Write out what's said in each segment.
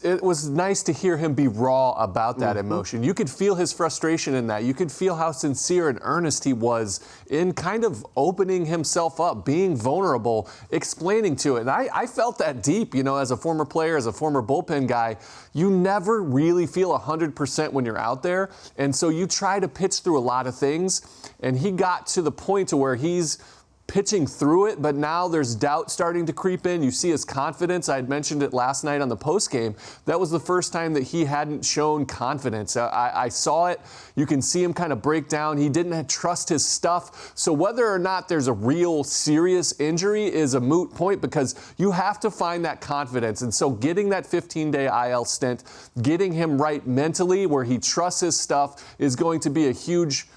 it was nice to hear him be raw about that emotion. You could feel his frustration in that. You could feel how sincere and earnest he was in kind of opening himself up, being vulnerable, explaining to it. And I felt that deep, as a former player, as a former bullpen guy. You never really feel 100% when you're out there. And so you try to pitch through a lot of things. And he got to the point to where he's pitching through it, but now there's doubt starting to creep in. You see his confidence. I had mentioned it last night on the postgame. That was the first time that he hadn't shown confidence. I saw it. You can see him kind of break down. He didn't trust his stuff. So whether or not there's a real serious injury is a moot point, because you have to find that confidence. And so getting that 15-day IL stint, getting him right mentally where he trusts his stuff is going to be a huge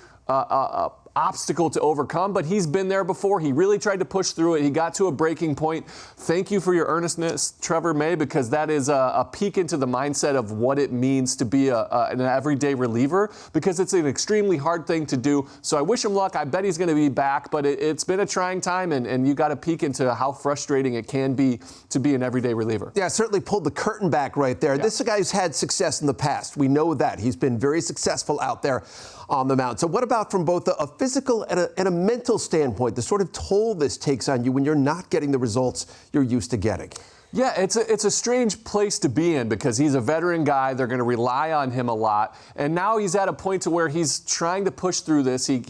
obstacle to overcome, but he's been there before. He really tried to push through it. He got to a breaking point. Thank you for your earnestness, Trevor May, because that is a peek into the mindset of what it means to be an everyday reliever, because it's an extremely hard thing to do. So I wish him luck. I bet he's going to be back, but it's been a trying time, and you got a peek into how frustrating it can be to be an everyday reliever. Yeah, certainly pulled the curtain back right there. Yeah. This is a guy who's had success in the past. We know that. He's been very successful out there on the mound. So what about from both a physical and a mental standpoint, the sort of toll this takes on you when you're not getting the results you're used to getting? Yeah, it's a strange place to be in, because he's a veteran guy. They're going to rely on him a lot. And now he's at a point to where he's trying to push through this. He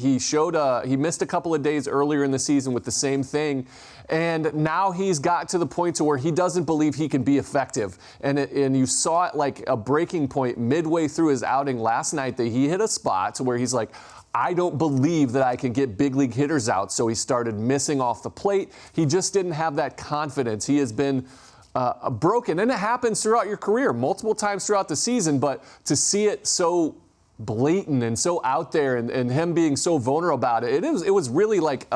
missed a couple of days earlier in the season with the same thing. And now he's got to the point to where he doesn't believe he can be effective. And you saw it like a breaking point midway through his outing last night, that he hit a spot to where he's like, I don't believe that I can get big league hitters out. So he started missing off the plate. He just didn't have that confidence. He has been broken. And it happens throughout your career multiple times throughout the season. But to see it so blatant and so out there, and him being so vulnerable about it, it was really like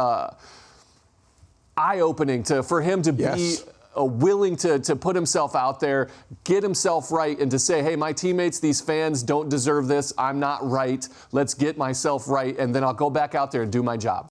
eye-opening for him to be willing to put himself out there, get himself right, and to say, hey, my teammates, these fans don't deserve this. I'm not right. Let's get myself right, and then I'll go back out there and do my job.